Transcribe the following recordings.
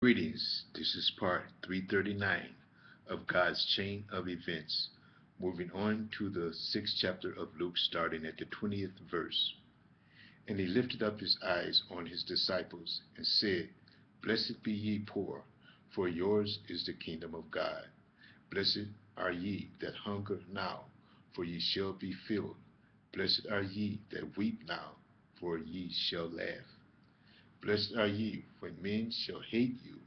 Greetings. This is part 339 of God's chain of events, moving on to the 6th chapter of Luke, starting at the 20th verse. And he lifted up his eyes on his disciples and said, Blessed be ye poor, for yours is the kingdom of God. Blessed are ye that hunger now, for ye shall be filled. Blessed are ye that weep now, for ye shall laugh. Blessed are ye when men shall hate you,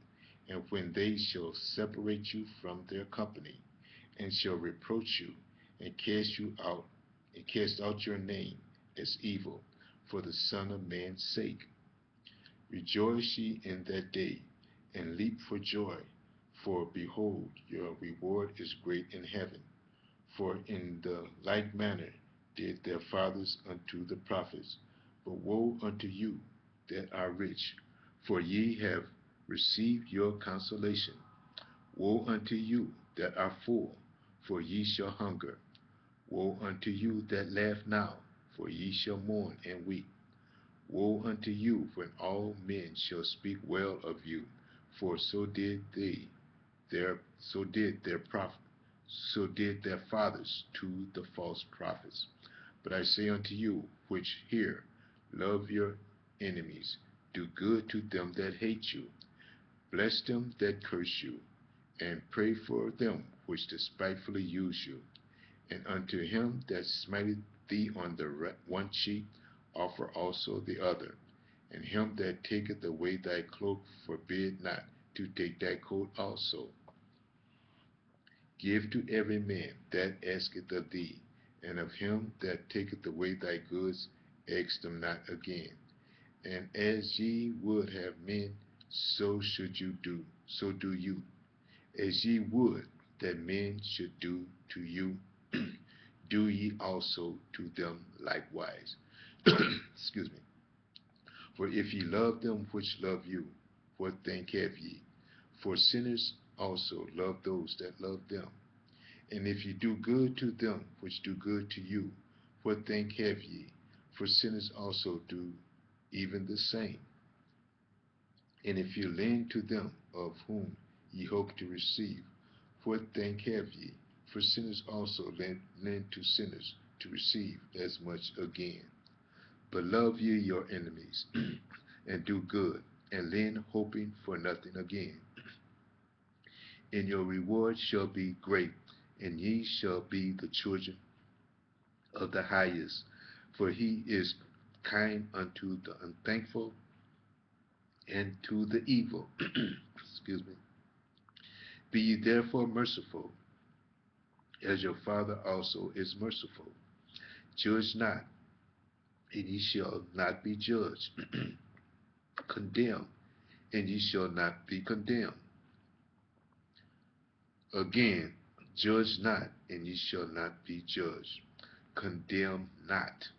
and when they shall separate you from their company, and shall reproach you, and cast out your name as evil, for the Son of Man's sake. Rejoice ye in that day, and leap for joy, for behold, your reward is great in heaven. For in the like manner did their fathers unto the prophets. But woe unto you that are rich, for ye have received your consolation. Woe unto you that are full, for ye shall hunger. Woe unto you that laugh now, for ye shall mourn and weep. Woe unto you when all men shall speak well of you, for so did their fathers to the false prophets. But I say unto you which hear, love your enemies, do good to them that hate you, bless them that curse you, and pray for them which despitefully use you. And unto him that smiteth thee on the one cheek, offer also the other. And him that taketh away thy cloak, forbid not to take thy coat also. Give to every man that asketh of thee, and of him that taketh away thy goods, ask them not again. And as ye would have men, so do you. As ye would that men should do to you, do ye also to them likewise. Excuse me. For if ye love them which love you, what thank have ye? For sinners also love those that love them. And if ye do good to them which do good to you, what thank have ye? For sinners also do even the same. And if ye lend to them of whom ye hope to receive, what thank have ye? For sinners also lend to sinners to receive as much again. But love ye your enemies, and do good, and lend hoping for nothing again. And your reward shall be great, and ye shall be the children of the highest, for he is kind unto the unthankful and to the evil. Excuse me. Be ye therefore merciful, as your Father also is merciful. Judge not, and ye shall not be judged. Condemn, and ye shall not be condemned. Again, judge not, and ye shall not be judged. Condemn not,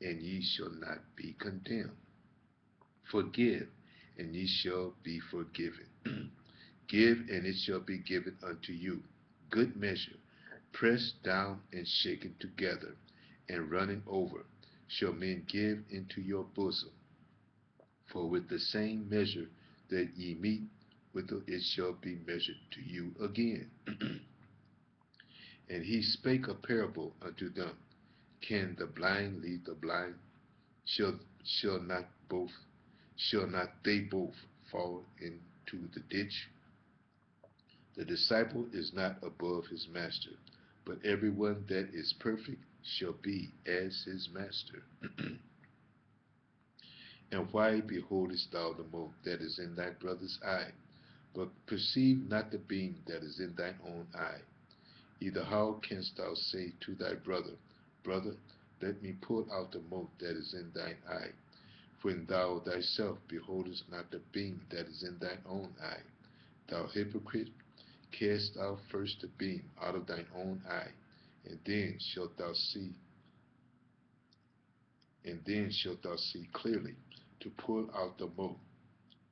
and ye shall not be condemned. Forgive, and ye shall be forgiven. Give, and it shall be given unto you. Good measure, pressed down and shaken together, and running over, shall men give into your bosom. For with the same measure that ye meet withal, it shall be measured to you again. And he spake a parable unto them. Can the blind lead the blind? Shall shall not both shall not they both fall into the ditch? The disciple is not above his master, but everyone that is perfect shall be as his master. And why beholdest thou the mote that is in thy brother's eye, but perceive not the beam that is in thine own eye? Either how canst thou say to thy brother, Brother, let me pull out the mote that is in thine eye, when thou thyself beholdest not the beam that is in thine own eye? Thou hypocrite, cast thou first the beam out of thine own eye, and then shalt thou see, clearly to pull out the mote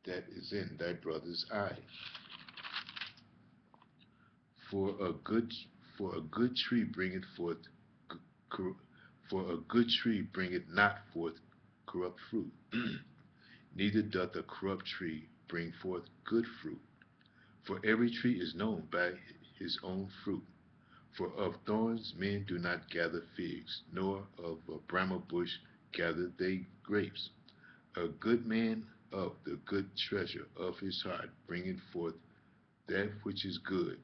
that is in thy brother's eye. For a good tree bringeth forth for a good tree bringeth not forth corrupt fruit, neither doth a corrupt tree bring forth good fruit. For every tree is known by his own fruit. For of thorns men do not gather figs, nor of a bramble bush gather they grapes. A good man of the good treasure of his heart bringeth forth that which is good,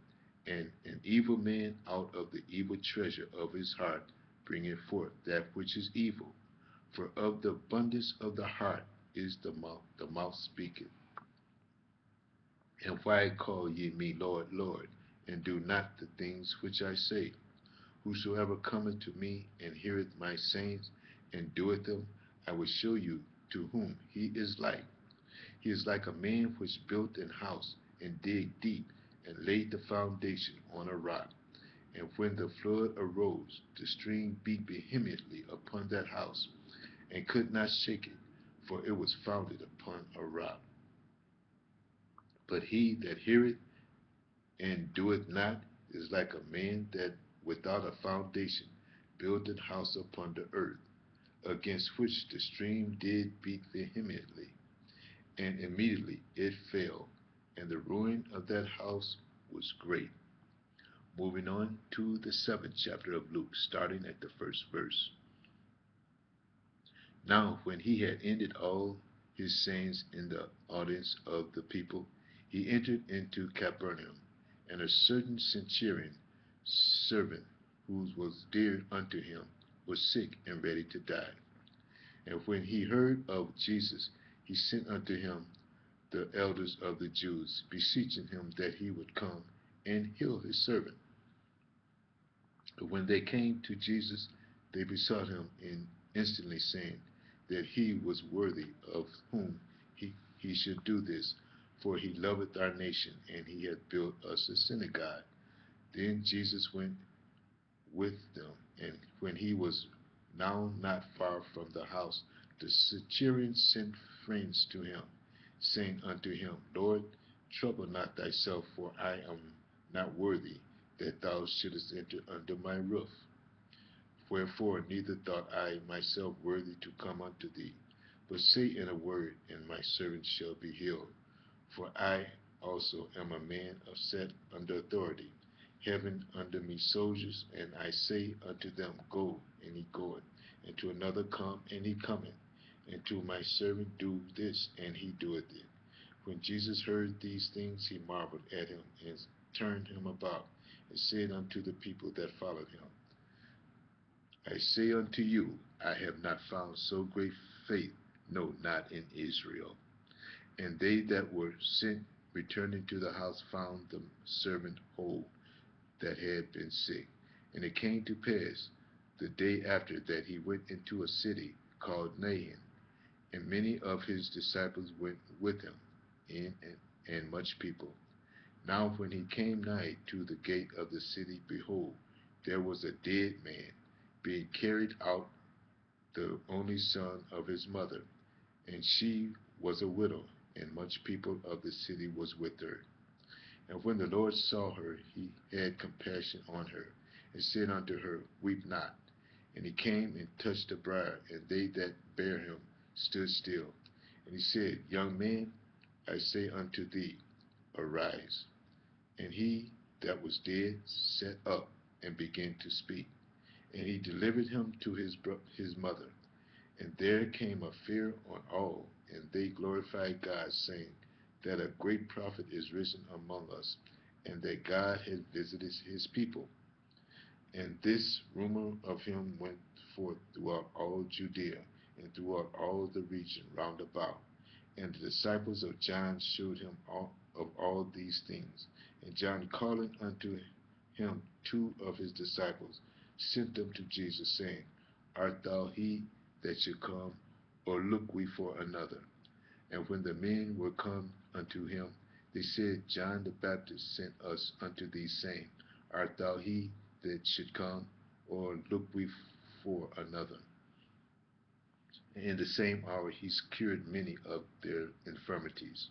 and an evil man out of the evil treasure of his heart bringeth forth that which is evil. For of the abundance of the heart is the mouth speaketh. And why call ye me Lord, Lord, and do not the things which I say? Whosoever cometh to me and heareth my sayings and doeth them, I will show you to whom he is like. He is like a man which built an house and digged deep and laid the foundation on a rock. And when the flood arose, the stream beat vehemently upon that house, and could not shake it, for it was founded upon a rock. But he that heareth and doeth not is like a man that without a foundation builded house upon the earth, against which the stream did beat vehemently, and immediately it fell, and the ruin of that house was great. Moving on to the 7th chapter of Luke, starting at the first verse. Now, when he had ended all his sayings in the audience of the people, he entered into Capernaum, and a certain centurion servant, who was dear unto him, was sick and ready to die. And when he heard of Jesus, he sent unto him the elders of the Jews, beseeching him that he would come and heal his servant. But when they came to Jesus, they besought him instantly, saying that he was worthy of whom he should do this, for he loveth our nation, and he hath built us a synagogue. Then Jesus went with them, and when he was now not far from the house, the centurion sent friends to him, saying unto him, Lord, trouble not thyself, for I am not worthy that thou shouldest enter under my roof. Wherefore neither thought I myself worthy to come unto thee, but say in a word, and my servant shall be healed. For I also am a man of set under authority, having under me soldiers, and I say unto them, Go, and he goeth, and to another, Come, and he cometh, and to my servant, Do this, and he doeth it. When Jesus heard these things, he marveled at him, and turned him about, and said unto the people that followed him, I say unto you, I have not found so great faith, no, not in Israel. And they that were sent, returning to the house, found the servant whole that had been sick. And it came to pass the day after that he went into a city called Nain, and many of his disciples went with him, and much people. Now when he came nigh to the gate of the city, behold, there was a dead man, being carried out, the only son of his mother, and she was a widow, and much people of the city was with her. And when the Lord saw her, he had compassion on her, and said unto her, Weep not. And he came and touched the briar, and they that bare him stood still. And he said, Young man, I say unto thee, arise. And he that was dead sat up and began to speak. And he delivered him to his mother. And there came a fear on all, and they glorified God, saying that a great prophet is risen among us, and that God has visited his people. And this rumor of him went forth throughout all Judea, and throughout all the region round about. And the disciples of John showed him of all these things. And John, calling unto him two of his disciples, sent them to Jesus, saying, Art thou he that should come, or look we for another? And when the men were come unto him, they said, John the Baptist sent us unto thee, saying, Art thou he that should come, or look we for another? And in the same hour he cured many of their infirmities,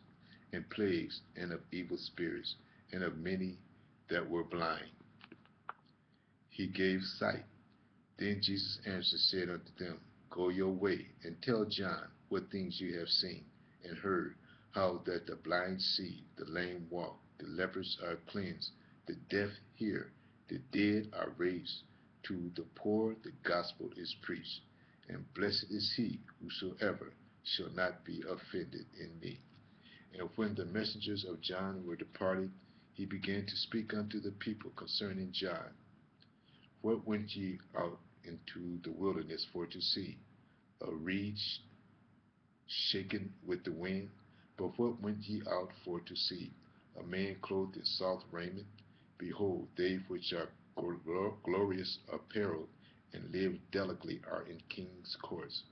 and plagues, and of evil spirits, and of many that were blind he gave sight. Then Jesus answered, said unto them, Go your way, and tell John what things you have seen and heard. how that the blind see, the lame walk, the lepers are cleansed, the deaf hear, the dead are raised, to the poor the gospel is preached, and blessed is he whosoever shall not be offended in me. And when the messengers of John were departed, he began to speak unto the people concerning John. What went ye out into the wilderness for to see? A reed shaken with the wind? But what went ye out for to see? A man clothed in soft raiment? Behold, they which are glorious apparel and live delicately are in king's courts.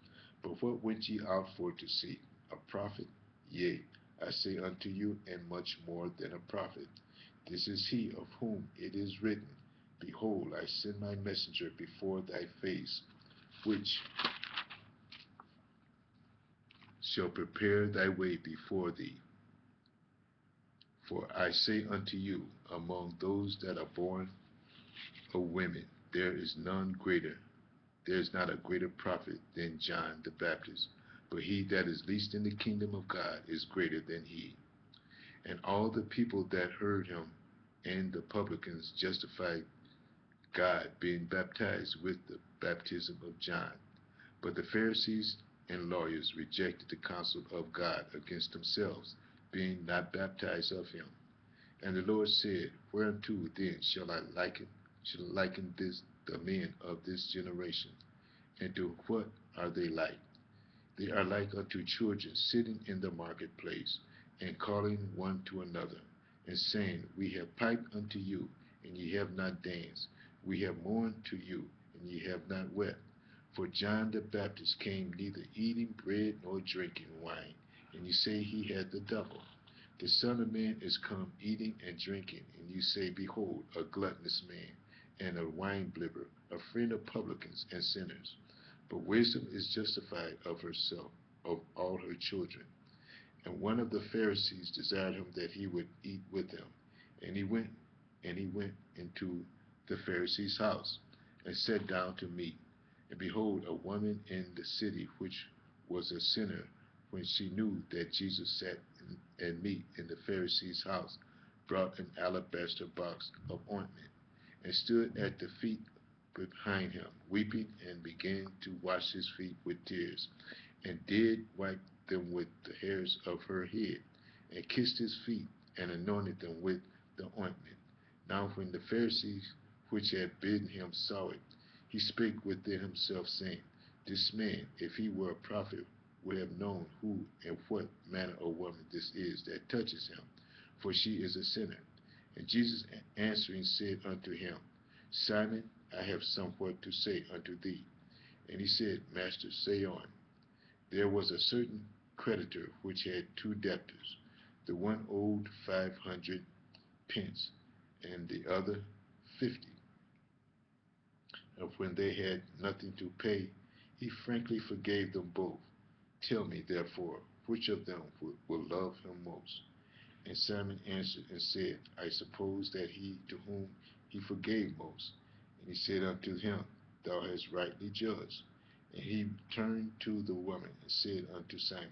But what went ye out for to see? A prophet? Yea, I say unto you, and much more than a prophet. This is he of whom it is written, Behold, I send my messenger before thy face, which shall prepare thy way before thee. For I say unto you, among those that are born of women, there is not a greater prophet than John the Baptist. But he that is least in the kingdom of God is greater than he. And all the people that heard him and the publicans justified God, being baptized with the baptism of John. But the Pharisees and lawyers rejected the counsel of God against themselves, being not baptized of him. And the Lord said, Whereunto then shall I liken the men of this generation? And to what are they like? They are like unto children sitting in the marketplace, and calling one to another, and saying, We have piped unto you, and ye have not danced. We have mourned to you, and ye have not wept. For John the Baptist came neither eating bread nor drinking wine, and you say he had the devil. The Son of Man is come eating and drinking, and you say, Behold, a gluttonous man, and a winebibber, a friend of publicans and sinners. But wisdom is justified of herself, of all her children. And one of the Pharisees desired him that he would eat with him. And he went into the Pharisee's house, and sat down to meat. And behold, a woman in the city, which was a sinner, when she knew that Jesus sat at meat in the Pharisee's house, brought an alabaster box of ointment, and stood at the feet behind him, weeping, and began to wash his feet with tears, and did wipe them with the hairs of her head, and kissed his feet, and anointed them with the ointment. Now when the Pharisees which had bidden him saw it, he spake within himself, saying, This man, if he were a prophet, would have known who and what manner of woman this is that touches him, for she is a sinner. And Jesus answering said unto him, Simon, I have somewhat to say unto thee. And he said, Master, say on. There was a certain creditor which had two debtors. The one owed 500 pence, and the other 50. And when they had nothing to pay, he frankly forgave them both. Tell me, therefore, which of them will love him most? And Simon answered and said, I suppose that he to whom he forgave most. And he said unto him, Thou hast rightly judged. And he turned to the woman and said unto Simon,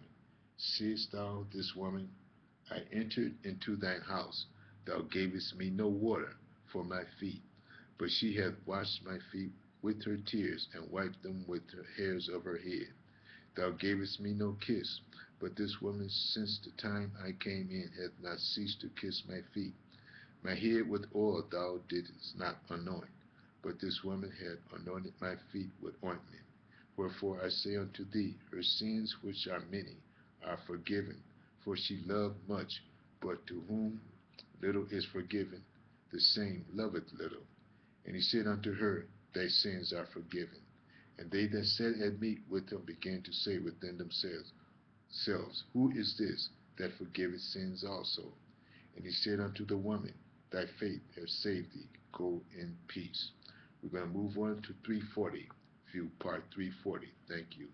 Seest thou this woman? I entered into thine house. Thou gavest me no water for my feet, but she hath washed my feet with her tears, and wiped them with the hairs of her head. Thou gavest me no kiss, but this woman since the time I came in hath not ceased to kiss my feet. My head with oil thou didst not anoint, but this woman hath anointed my feet with ointment. Wherefore I say unto thee, her sins, which are many, are forgiven, for she loved much. But to whom little is forgiven, the same loveth little. And he said unto her, Thy sins are forgiven. And they that sat at meat with him began to say within themselves, Who is this that forgiveth sins also? And he said unto the woman, Thy faith hath saved thee. Go in peace. We're going to move on to 340, view part 340. Thank you.